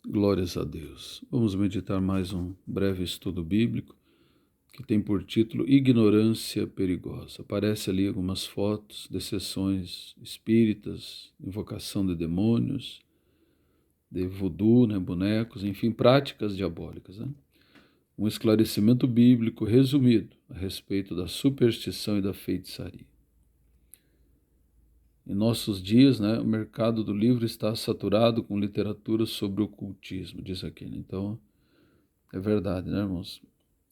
Glórias a Deus. Vamos meditar mais um breve estudo bíblico que tem por título Ignorância Perigosa. Aparece ali algumas fotos de sessões espíritas, invocação de demônios, de voodoo, bonecos, enfim, práticas diabólicas. Um esclarecimento bíblico resumido a respeito da superstição e da feitiçaria. Em nossos dias, o mercado do livro está saturado com literatura sobre ocultismo, diz aqui. Então, é verdade, irmãos?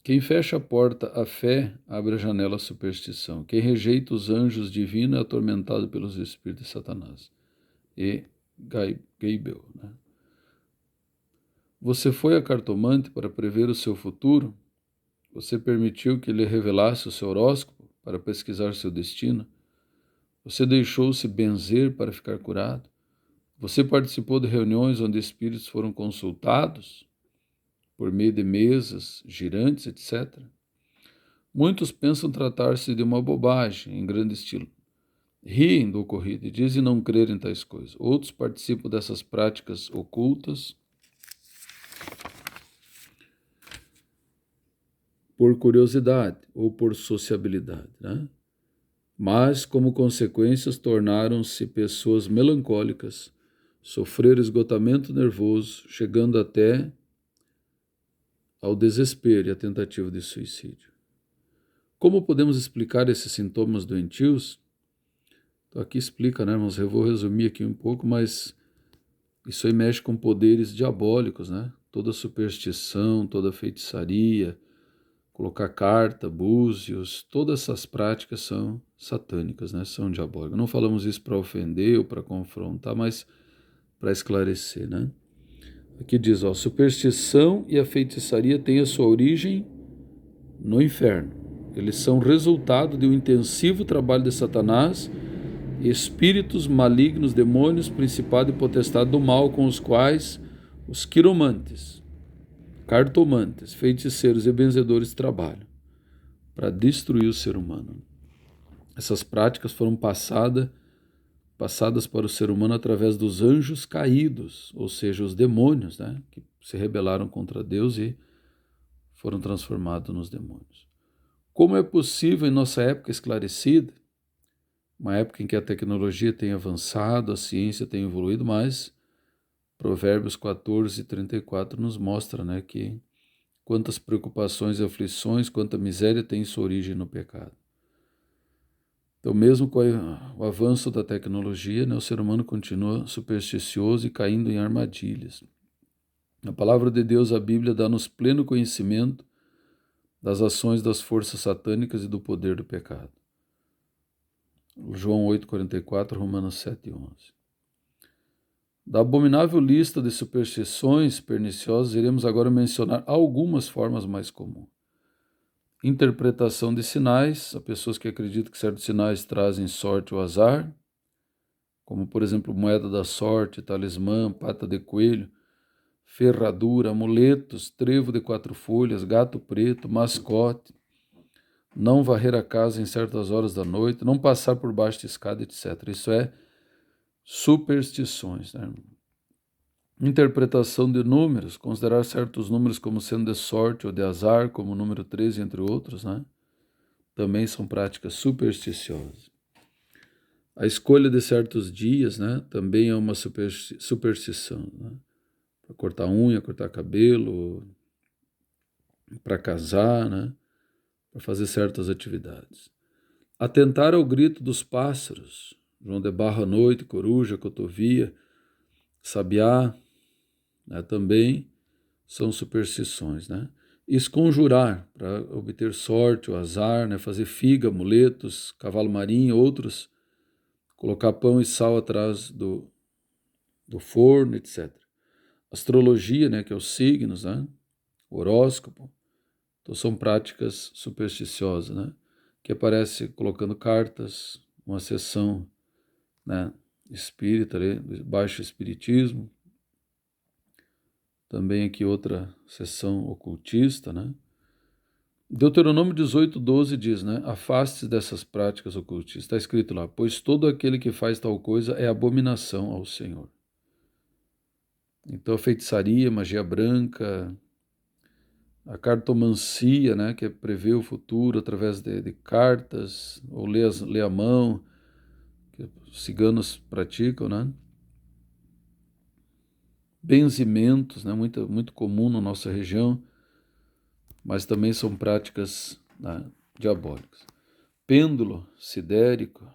Quem fecha a porta à fé, abre a janela à superstição. Quem rejeita os anjos divinos é atormentado pelos espíritos de Satanás. E Geibel. Você foi a cartomante para prever o seu futuro? Você permitiu que ele revelasse o seu horóscopo para pesquisar seu destino? Você deixou-se benzer para ficar curado? Você participou de reuniões onde espíritos foram consultados por meio de mesas girantes, etc.? Muitos pensam tratar-se de uma bobagem, em grande estilo. Riem do ocorrido e dizem não crer em tais coisas. Outros participam dessas práticas ocultas por curiosidade ou por sociabilidade, Mas, como consequências, tornaram-se pessoas melancólicas, sofreram esgotamento nervoso, chegando até ao desespero e à tentativa de suicídio. Como podemos explicar esses sintomas doentios? Então aqui explica, irmãos? Eu vou resumir aqui um pouco, mas isso aí mexe com poderes diabólicos, Toda superstição, toda feitiçaria, colocar carta, búzios, todas essas práticas são satânicas, São diabólicas. Não falamos isso para ofender ou para confrontar, mas para esclarecer, Aqui diz, superstição e a feitiçaria têm a sua origem no inferno. Eles são resultado de um intensivo trabalho de Satanás, espíritos malignos, demônios, principado e potestade do mal, com os quais os quiromantes, cartomantes, feiticeiros e benzedores trabalham para destruir o ser humano. Essas práticas foram passadas para o ser humano através dos anjos caídos, ou seja, os demônios, que se rebelaram contra Deus e foram transformados nos demônios. Como é possível, em nossa época esclarecida, uma época em que a tecnologia tem avançado, a ciência tem evoluído, mas Provérbios 14:34 nos mostra, que quantas preocupações e aflições, quanta miséria tem sua origem no pecado. Então, mesmo com o avanço da tecnologia, o ser humano continua supersticioso e caindo em armadilhas. A palavra de Deus, a Bíblia, dá-nos pleno conhecimento das ações das forças satânicas e do poder do pecado. João 8:44, Romanos 7:11. Da abominável lista de superstições perniciosas, iremos agora mencionar algumas formas mais comuns. Interpretação de sinais. Há pessoas que acreditam que certos sinais trazem sorte ou azar, como, por exemplo, moeda da sorte, talismã, pata de coelho, ferradura, amuletos, trevo de 4 folhas, gato preto, mascote, não varrer a casa em certas horas da noite, não passar por baixo de escada, etc. Isso é superstições, Interpretação de números, considerar certos números como sendo de sorte ou de azar, como o número 13, entre outros, Também são práticas supersticiosas. A escolha de certos dias, também é uma superstição, Para cortar unha, cortar cabelo, para casar, Para fazer certas atividades. Atentar ao grito dos pássaros, João de Barro à noite, coruja, cotovia, sabiá, também são superstições, Esconjurar, para obter sorte ou azar, fazer figa, amuletos, cavalo marinho, outros, colocar pão e sal atrás do forno, etc. Astrologia, que é os signos, horóscopo, então são práticas supersticiosas, que aparece colocando cartas, uma sessão, espírita, baixo espiritismo, também aqui outra sessão ocultista, Deuteronômio 18:12 diz, afaste-se dessas práticas ocultistas. Está escrito lá, pois todo aquele que faz tal coisa é abominação ao Senhor. Então a feitiçaria, magia branca, a cartomancia, né, que é prever o futuro através de cartas, ou ler a mão, que os ciganos praticam, né? Benzimentos, né, muito comum na nossa região, mas também são práticas, né, diabólicas. Pêndulo sidérico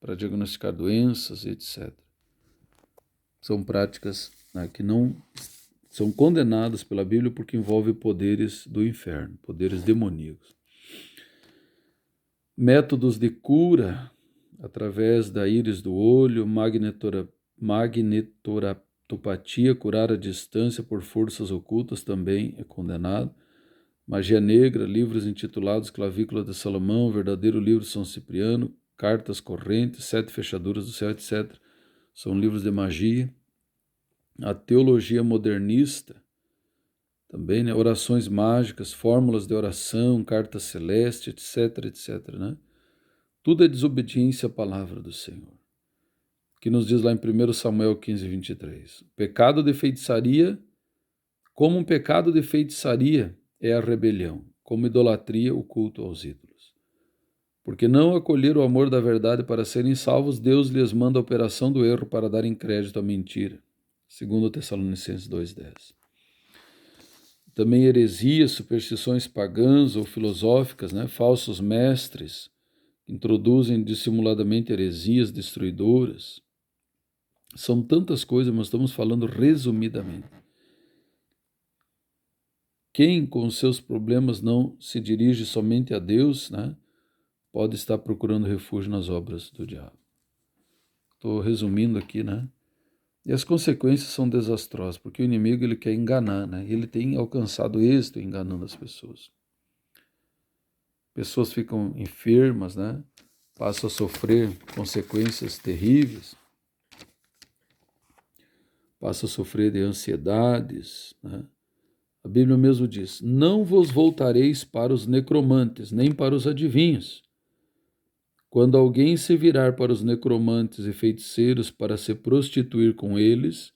para diagnosticar doenças, etc. São práticas, né, que não são condenadas pela Bíblia porque envolvem poderes do inferno, poderes demoníacos. Métodos de cura através da íris do olho, magnetorapatia, curar à distância por forças ocultas, também é condenado. Magia negra, livros intitulados Clavícula de Salomão, Verdadeiro Livro de São Cipriano, Cartas Correntes, Sete Fechaduras do Céu, etc. São livros de magia. A teologia modernista, também, né? Orações mágicas, fórmulas de oração, cartas celestes, etc, etc, né? Tudo é desobediência à palavra do Senhor, que nos diz lá em 1 Samuel 15, 23. Pecado de feitiçaria, como um pecado de feitiçaria é a rebelião, como idolatria o culto aos ídolos. Porque não acolheram o amor da verdade para serem salvos, Deus lhes manda a operação do erro para darem crédito à mentira. 2 Tessalonicenses 2,10. Também heresias, superstições pagãs ou filosóficas, né? Falsos mestres, introduzem dissimuladamente heresias destruidoras. São tantas coisas, mas estamos falando resumidamente. Quem com os seus problemas não se dirige somente a Deus, né, pode estar procurando refúgio nas obras do diabo. Estou resumindo aqui, né? E as consequências são desastrosas, porque o inimigo ele quer enganar, né? Ele tem alcançado êxito enganando as pessoas. Pessoas ficam enfermas, né? Passam a sofrer consequências terríveis. Passam a sofrer de ansiedades, né? A Bíblia mesmo diz: não vos voltareis para os necromantes, nem para os adivinhos. Quando alguém se virar para os necromantes e feiticeiros para se prostituir com eles,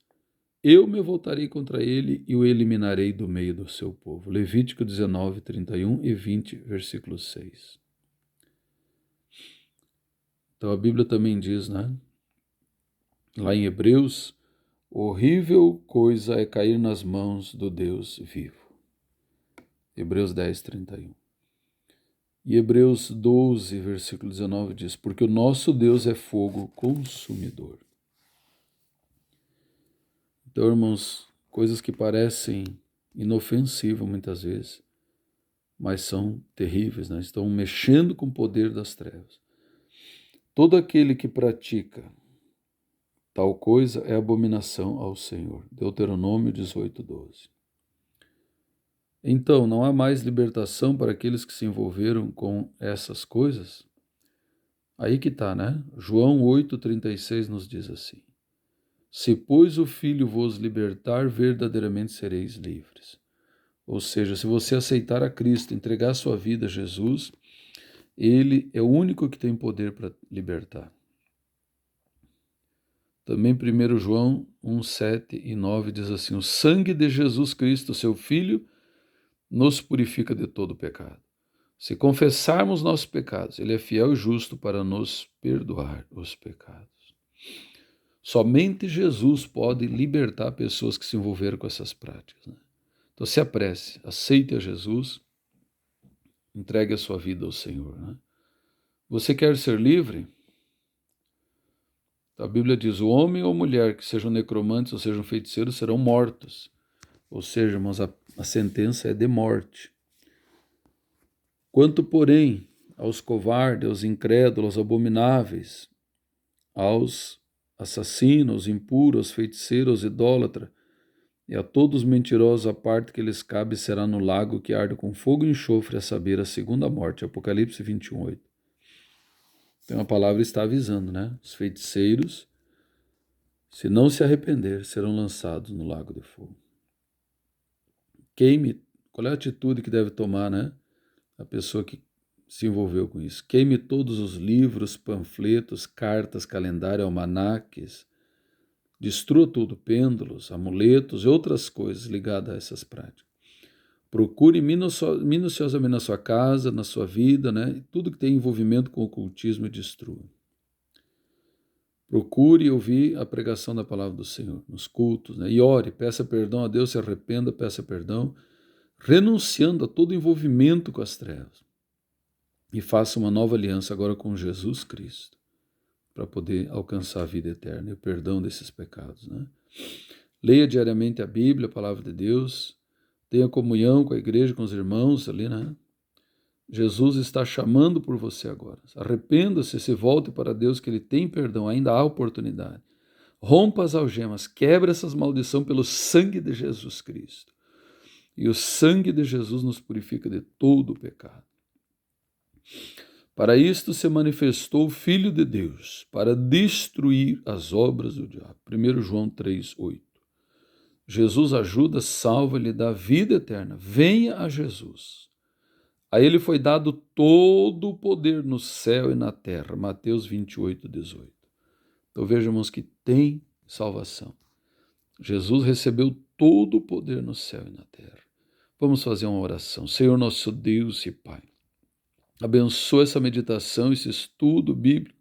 eu me voltarei contra ele e o eliminarei do meio do seu povo. Levítico 19, 31 e 20, versículo 6. Então a Bíblia também diz, né? Lá em Hebreus, horrível coisa é cair nas mãos do Deus vivo. Hebreus 10, 31. E Hebreus 12, versículo 19 diz: porque o nosso Deus é fogo consumidor. Então, irmãos, coisas que parecem inofensivas muitas vezes, mas são terríveis, né? Estão mexendo com o poder das trevas. Todo aquele que pratica tal coisa é abominação ao Senhor. Deuteronômio 18, 12. Então, não há mais libertação para aqueles que se envolveram com essas coisas? Aí que está, né? João 8,36 nos diz assim: se, pois, o Filho vos libertar, verdadeiramente sereis livres. Ou seja, se você aceitar a Cristo, entregar sua vida a Jesus, Ele é o único que tem poder para libertar. Também 1 João 1, 7 e 9 diz assim: o sangue de Jesus Cristo, seu Filho, nos purifica de todo pecado. Se confessarmos nossos pecados, Ele é fiel e justo para nos perdoar os pecados. Somente Jesus pode libertar pessoas que se envolveram com essas práticas, né? Então se apresse, aceite a Jesus, entregue a sua vida ao Senhor, né? Você quer ser livre? A Bíblia diz: o homem ou mulher que sejam necromantes ou sejam feiticeiros serão mortos. Ou seja, irmãos, a sentença é de morte. Quanto, porém, aos covardes, aos incrédulos, aos abomináveis, aos assassinos, aos impuros, aos feiticeiros, aos idólatras, e a todos mentirosos, a parte que lhes cabe será no lago que arde com fogo e enxofre, a saber, a segunda morte. Apocalipse 21, 8. Então a palavra está avisando, né? Os feiticeiros, se não se arrepender, serão lançados no lago de fogo. Queime, qual é a atitude que deve tomar, né? A pessoa que se envolveu com isso. Queime todos os livros, panfletos, cartas, calendário, almanaques, Destrua tudo, pêndulos, amuletos e outras coisas ligadas a essas práticas. Procure minuciosamente na sua casa, na sua vida, né? Tudo que tem envolvimento com o ocultismo, destrua. Procure ouvir a pregação da palavra do Senhor nos cultos, né? E ore, peça perdão a Deus, se arrependa, peça perdão, renunciando a todo envolvimento com as trevas. E faça uma nova aliança agora com Jesus Cristo, para poder alcançar a vida eterna e o perdão desses pecados, né? Leia diariamente a Bíblia, a palavra de Deus, tenha comunhão com a igreja, com os irmãos ali, né? Jesus está chamando por você agora. Arrependa-se, se volte para Deus, que Ele tem perdão, ainda há oportunidade. Rompa as algemas, quebra essas maldições pelo sangue de Jesus Cristo. E o sangue de Jesus nos purifica de todo o pecado. Para isto se manifestou o Filho de Deus, para destruir as obras do diabo. 1 João 3:8. Jesus ajuda, salva, lhe dá vida eterna. Venha a Jesus. A ele foi dado todo o poder no céu e na terra. Mateus 28:18. Então vejamos que tem salvação. Jesus recebeu todo o poder no céu e na terra. Vamos fazer uma oração. Senhor nosso Deus e Pai, abençoa essa meditação, esse estudo bíblico,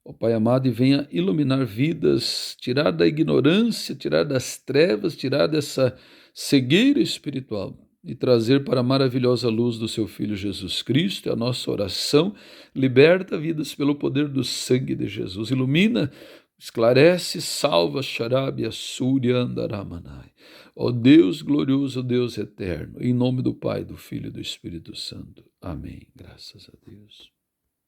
ó Pai amado, e venha iluminar vidas, tirar da ignorância, tirar das trevas, tirar dessa cegueira espiritual e trazer para a maravilhosa luz do seu Filho Jesus Cristo. É a nossa oração. Liberta vidas pelo poder do sangue de Jesus. Ilumina, esclarece, salva, Xarabia, Súria, Andaramanai. Ó Deus glorioso, Deus eterno, em nome do Pai, do Filho e do Espírito Santo. Amém. Graças a Deus.